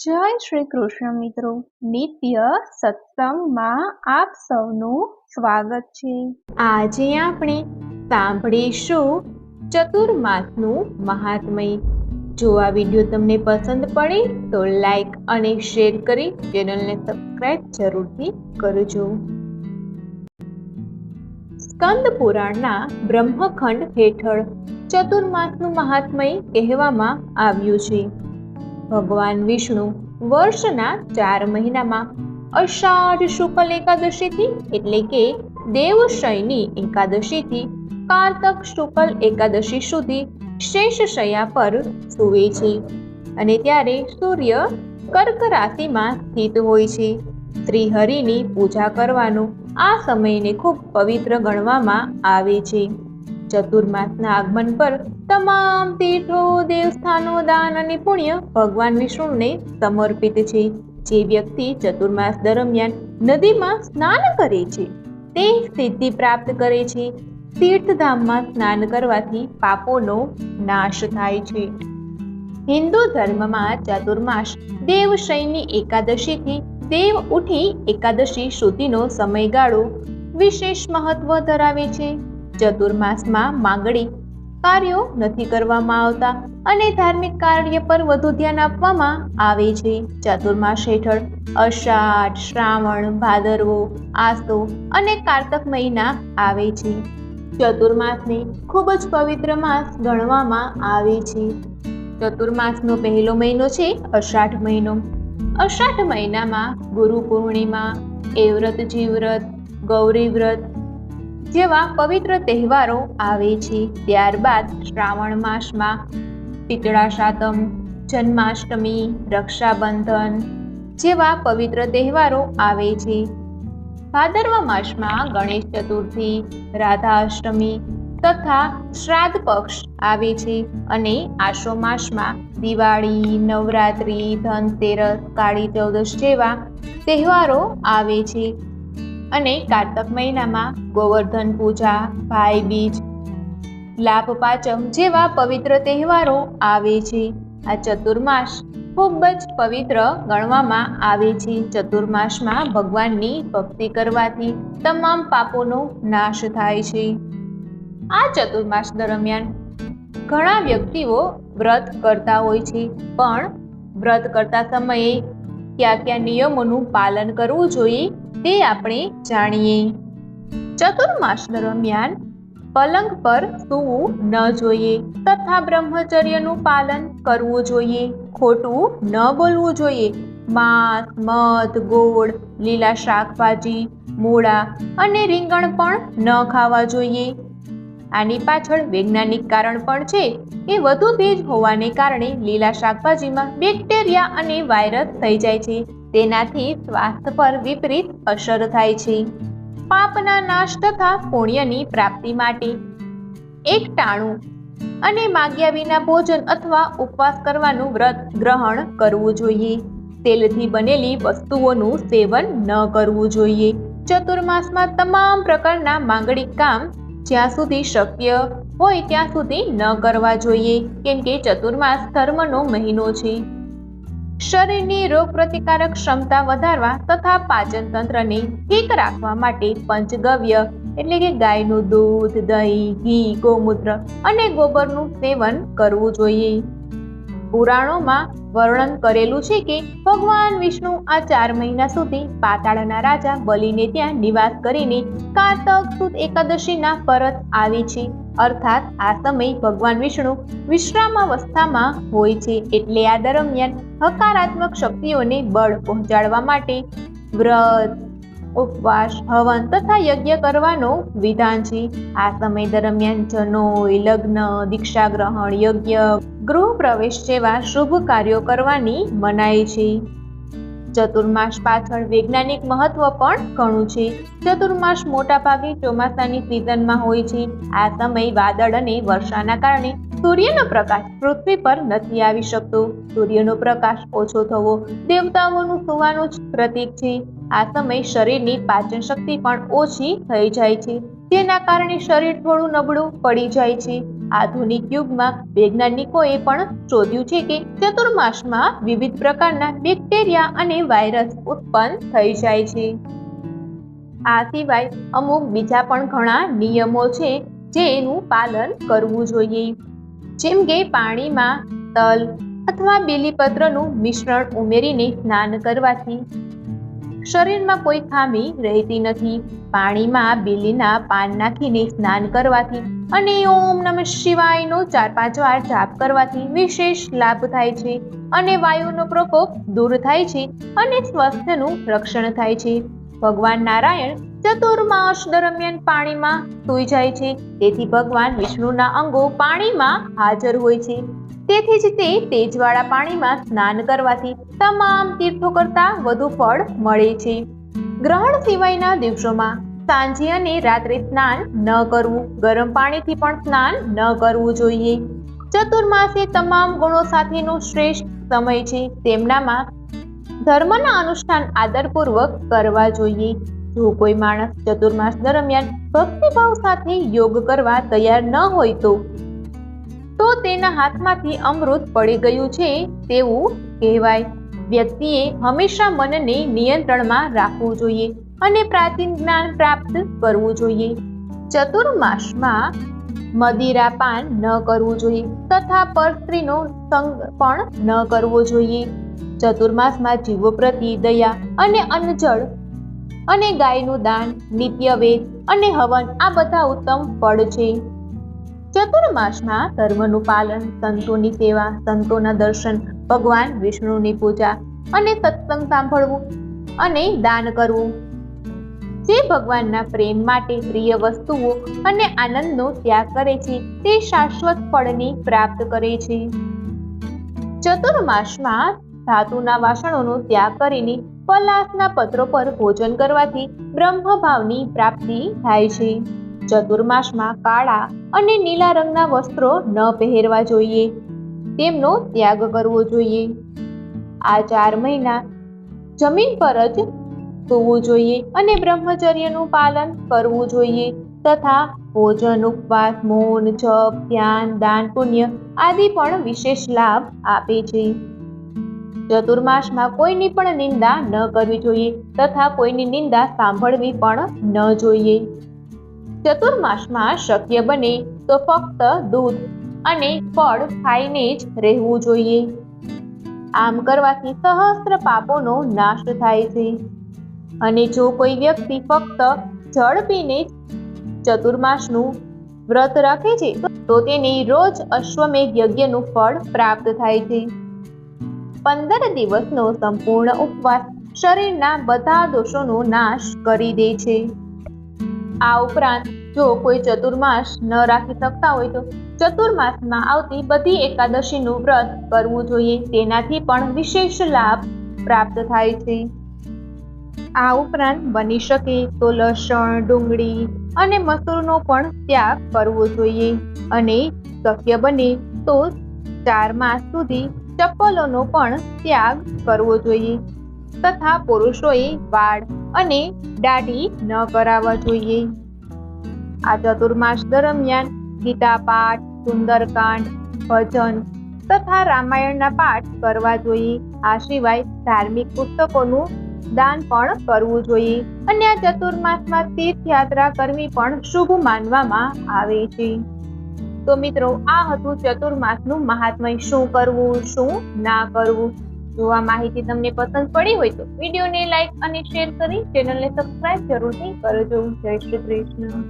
જય શ્રી કૃષ્ણ મિત્રો, નિત્ય સત્સંગમાં આપ સૌનું સ્વાગત છે। આજે આપણે સાંભળીશું ચતુર્માસનું મહાત્મય। જો આ વિડીયો તમને પસંદ પડે તો લાઈક અને શેર કરી ચેનલને સબસ્ક્રાઇબ જરૂરથી કરજો। સ્કંદ પુરાણના બ્રહ્મખંડ હેઠળ ચતુર્માસનું મહાત્મય કહેવામાં આવ્યું છે। ભગવાન વિષ્ણુ વર્ષના 4 મહિનામાં અષાઢ શુક્લ એકાદશીથી એટલે કે દેવશયની એકાદશીથી કારતક શુક્લ એકાદશી સુધી શેષ શૈયા પર સૂવે છે અને ત્યારે સૂર્ય કર્ક રાશિમાં સ્થિત હોય છે। શ્રી હરિની પૂજા કરવાનો આ સમયને ખૂબ પવિત્ર ગણવામાં આવે છે। ચતુર્માસના આગમન પર તમામ તીર્થો, દેવસ્થાનો, દાન અને પુણ્ય ભગવાન વિષ્ણુને સમર્પિત છે। જે વ્યક્તિ ચતુર્માસ દરમિયાન નદીમાં સ્નાન કરે છે તે સિદ્ધિ પ્રાપ્ત કરે છે। તીર્થધામમાં સ્નાન કરવાથી પાપોનો નાશ થાય છે। હિન્દુ ધર્મમાં ચાતુર્માસ દેવશયની એકાદશીથી દેવ ઉઠી એકાદશી સુધીનો સમયગાળો વિશેષ મહત્વ ધરાવે છે। ચતુર્માસમાં માંગણી કાર્યો નથી કરવામાં આવતા અને ધાર્મિક કાર્ય પર વધુ ધ્યાન આપવામાં આવે છે। ચાતુર્માસ હેઠળ અષાઢ, શ્રાવણ, ભાદરવો, આસો અને કારતક મહિના આવે છે। ચતુર્માસને ખૂબ જ પવિત્ર માસ ગણવામાં આવે છે। ચતુર્માસનો પહેલો મહિનો છે અષાઢ મહિનો। અષાઢ મહિનામાં ગુરુ પૂર્ણિમા, એ વ્રતજી વ્રત, ગૌરી વ્રત જેવા પવિત્ર તહેવારો આવે છે। ત્યારબાદ શ્રાવણ માસમાં શીતળા સાતમ, જન્માષ્ટમી, રક્ષાબંધન જેવા પવિત્ર તહેવારો આવે છે। ભાદરવા માસમાં ગણેશ ચતુર્થી, રાધાષ્ટમી તથા શ્રાદ્ધ પક્ષ આવે છે અને આસો માસમાં દિવાળી, નવરાત્રી, ધનતેરસ, કાળી ચૌદશ જેવા તહેવારો આવે છે અને કારતક મહિનામાં ગોવર્ધન પૂજા, ભાઈ બીજ, લાભ પાંચમ જેવા પવિત્ર તહેવારો આવે છે। આ ચતુર્માસ ખૂબ જ પવિત્ર ગણવામાં આવે છે। ચતુર્માસમાં ભગવાનની ભક્તિ કરવાથી તમામ પાપોનો નાશ થાય છે। આ ચતુર્માસ દરમિયાન ઘણા વ્યક્તિઓ વ્રત કરતા હોય છે, પણ વ્રત કરતા સમયે કયા નિયમોનું પાલન કરવું જોઈએ તે આપણે જાણીએ। ચતુર્માસ દરમિયાન પલંગ પર સૂવું ન જોઈએ તથા બ્રહ્મચર્યનું પાલન કરવું જોઈએ। ખોટું ન બોલવું જોઈએ। માંસ, મધ, ગોળ, લીલા શાકભાજી, મૂળા અને રીંગણ પણ ન ખાવા જોઈએ। આની પાછળ વૈજ્ઞાનિક કારણ પણ છે કે વધુ ભેજ હોવાને કારણે લીલા શાકભાજીમાં બેક્ટેરિયા અને વાયરસ થઈ જાય છે। તેનાથી સ્વાસ્થ્ય પર વિપરીત અસર થાય છે। પાપના નાશ તથા પુણ્યની પ્રાપ્તિ માટે એકટાણું અને માગ્યા વિના ભોજન અથવા ઉપવાસ કરવાનું વ્રત ગ્રહણ કરવું જોઈએ। તેલથી બનેલી વસ્તુઓનું સેવન ન કરવું જોઈએ। ચતુર્માસમાં તમામ પ્રકારના માંગલિક કામ જ્યાં સુધી શક્ય હોય ત્યાં સુધી ન કરવા જોઈએ, કેમ કે ચતુર્માસ ધર્મનો મહિનો છે। શરીરની રોગ પ્રતિકારક ક્ષમતા વધારવા તથા પાચન તંત્રને ઠીક રાખવા માટે પંચગવ્ય એટલે કે ગાયનું દૂધ, દહીં, ઘી, ગૌમૂત્ર અને ગોબરનું સેવન કરવું જોઈએ। પુરાણોમાં વર્ણન કરેલું છે કે ભગવાન વિષ્ણુ આ 4 મહિના સુધી પાતાળના રાજા બલિને ત્યાં નિવાસ કરીને કારતક સુદ એકાદશીના પરત આવે છે। અર્થાત આ સમય ભગવાન વિષ્ણુ વિશ્રામાવસ્થામાં હોય છે, એટલે આ દરમિયાન હકારાત્મક શક્તિઓને બળ પહોંચાડવા માટે વ્રત, ઉપવાસ, હવન તથા યજ્ઞ કરવાનો વિધાન છે। આ સમય દરમિયાન જનોઈ, લગ્ન, દીક્ષા ગ્રહણ, યજ્ઞ, ગૃહ પ્રવેશ જેવા શુભ કાર્યો કરવાની મનાઈ છે। ચતુર્માસ પાછળ વૈજ્ઞાનિક મહત્વ પણ ઘણું છે। ચતુર્માસ મોટા ભાગે ચોમાસાની સિઝનમાં હોય છે। આ સમય વાદળ અને વર્ષાના કારણે સૂર્યનો પ્રકાશ પૃથ્વી પર નથી આવી શકતો। સૂર્યનો પ્રકાશ ઓછો થવો દેવતાઓનું સુવાનું જ પ્રતીક છે। આ સમય શરીરની પાચન શક્તિ પણ ઓછી થઈ જાય છે, જેના કારણે શરીર થોડું નબળું પડી જાય છે। આધુનિક યુગમાં વૈજ્ઞાનિકોએ પણ શોધ્યું છે કે ચતુર્માસમાં વિવિધ પ્રકારના બેક્ટેરિયા અને વાયરસ ઉત્પન્ન થઈ જાય છે. આ સિવાય અમુક બીજા પણ ઘણા નિયમો છે જેનું પાલન કરવું જોઈએ, જેમ કે પાણીમાં તલ અથવા બીલીપત્રનું મિશ્રણ ઉમેરીને સ્નાન કરવાથી શરીરમાં કોઈ ખામી રહેતી નથી. પાણીમાં બીલીના પાન નાખીને સ્નાન કરવાથી અને ઓમ નમઃ શિવાયનો 4-5 વાર જાપ કરવાથી વિશેષ લાભ થાય છે અને વાયુનો પ્રકોપ દૂર થાય છે અને સ્વાસ્થ્યનું રક્ષણ થાય છે. ભગવાન નારાયણ ચતુર્માસ દરમિયાન પાણીમાં સૂઈ જાય છે, તેથી ભગવાન વિષ્ણુના અંગો પાણીમાં હાજર હોય છે. તેથી જ તે તેજવાળા પાણીમાં સ્નાન કરવાથી તમામ તીર્થો કરતા વધુ ફળ મળે છે. ગ્રહણ સિવાયના દિવસોમાં સાંજે અને રાત્રે સ્નાન ન કરવું, ગરમ પાણીથી પણ સ્નાન ન કરવું જોઈએ. ચતુર્માસ એ તમામ ગુણો સાથેનો શ્રેષ્ઠ સમય છે. તેમનામાં ધર્મના અનુષ્ઠાન આદરપૂર્વક કરવા જોઈએ. જો કોઈ માણસ ચતુર્માસ દરમિયાન ભક્તિભાવ સાથે યોગ કરવા તૈયાર ન હોય તો તેના હાથમાંથી અમૃત પડી ગયું છે તેવું કહેવાય. વ્યક્તિએ હંમેશા મનને નિયંત્રણમાં રાખવું જોઈએ અને પ્રાચીન જ્ઞાન પ્રાપ્ત કરવું જોઈએ. ચતુર્માસમાં મદિરાપાન ન કરવું જોઈએ તથા પરસ્ત્રીનો સંગ પણ ન કરવો જોઈએ. ચતુર્માસમાં જીવો પ્રત્યે દયા અને અન્નજળ અને ગાયનું દાન, નિત્યવેદ અને હવન આ બધા ઉત્તમ ફળ છે. ચતુર્માસમાં ધર્મનું પાલન, સંતોની સેવા, સંતોના દર્શન, ભગવાન વિષ્ણુની પૂજા અને સત્સંગ સાંભળવું અને દાન કરવું. જે ભગવાનના પ્રેમ માટે પ્રિય વસ્તુઓ અને આનંદનો ત્યાગ કરે છે તે શાશ્વત ફળની પ્રાપ્ત કરે છે. ચતુર્માસમાં ધાતુના વાસણોનો ત્યાગ કરીને પલાસના પત્રો પર ભોજન કરવાથી બ્રહ્મભાવની પ્રાપ્તિ થાય છે. ચતુર્માસમાં કાળા અને નીલા રંગના વસ્ત્રો ન પહેરવા જોઈએ, તેમનો ત્યાગ કરવો જોઈએ. આ 4 મહિના જમીન પર જ સૂવું જોઈએ અને બ્રહ્મચર્યનું પાલન કરવું જોઈએ તથા ભોજન, ઉપવાસ, મૌન, જપ, ધ્યાન, દાન, પુણ્ય આદિ પણ વિશેષ લાભ આપે છે. ચતુર્માસમાં કોઈની પણ નિંદા ન કરવી જોઈએ તથા કોઈની નિંદા સાંભળવી પણ ન જોઈએ. ચતુર્માસમાં શક્ય બને તો ફક્ત દૂધ અને ફળ ખાઈને જ રહેવું જોઈએ. આમ કરવાથી સહસ્ત્ર પાપોનો નાશ થાય છે. અને જો કોઈ વ્યક્તિ ફક્ત જળ પીને ચતુર્માસનું વ્રત રાખે છે તો તેને રોજ અશ્વમેઘ યજ્ઞનું ફળ પ્રાપ્ત થાય છે. 15 દિવસનો સંપૂર્ણ ઉપવાસ શરીરના બધા દોષોનો નાશ કરી દે છે. આ ઉપરાંત જો કોઈ ચતુર્માસ ન રાખી શકતા હોય તો ચતુર્માસમાં આવતી બધી એકાદશીનું વ્રત કરવું જોઈએ, તેનાથી પણ વિશેષ લાભ પ્રાપ્ત થાય છે. આ ઉપરાંત બની શકે તો લસણ, ડુંગળી અને મસૂરનો પણ ત્યાગ કરવો જોઈએ અને શક્ય બને તો 4 માસ સુધી ચપ્પલોનો પણ ત્યાગ કરવો જોઈએ તથા પુરુષોએ વાળ અને દાઢી ન કરાવવા જોઈએ. આ ચતુર્માસ દરમિયાન ગીતા પાઠ, સુંદરકાંડ, ભજન તથા રામાયણના પાઠ કરવા જોઈએ. આ સિવાય ધાર્મિક પુસ્તકોનું દાન પણ કરવું જોઈએ અને આ ચતુર્માસમાં તીર્થયાત્રા કરવી પણ શુભ માનવામાં આવે છે. તો મિત્રો, આ હતું ચતુર્માસનું મહાત્મ્ય. શું કરવું, શું ના કરવું. જો આ માહિતી તમને પસંદ પડી હોય તો વિડીયોને લાઈક અને શેર કરી ચેનલને સબસ્ક્રાઇબ જરૂરથી કરજો. જય શ્રી કૃષ્ણ.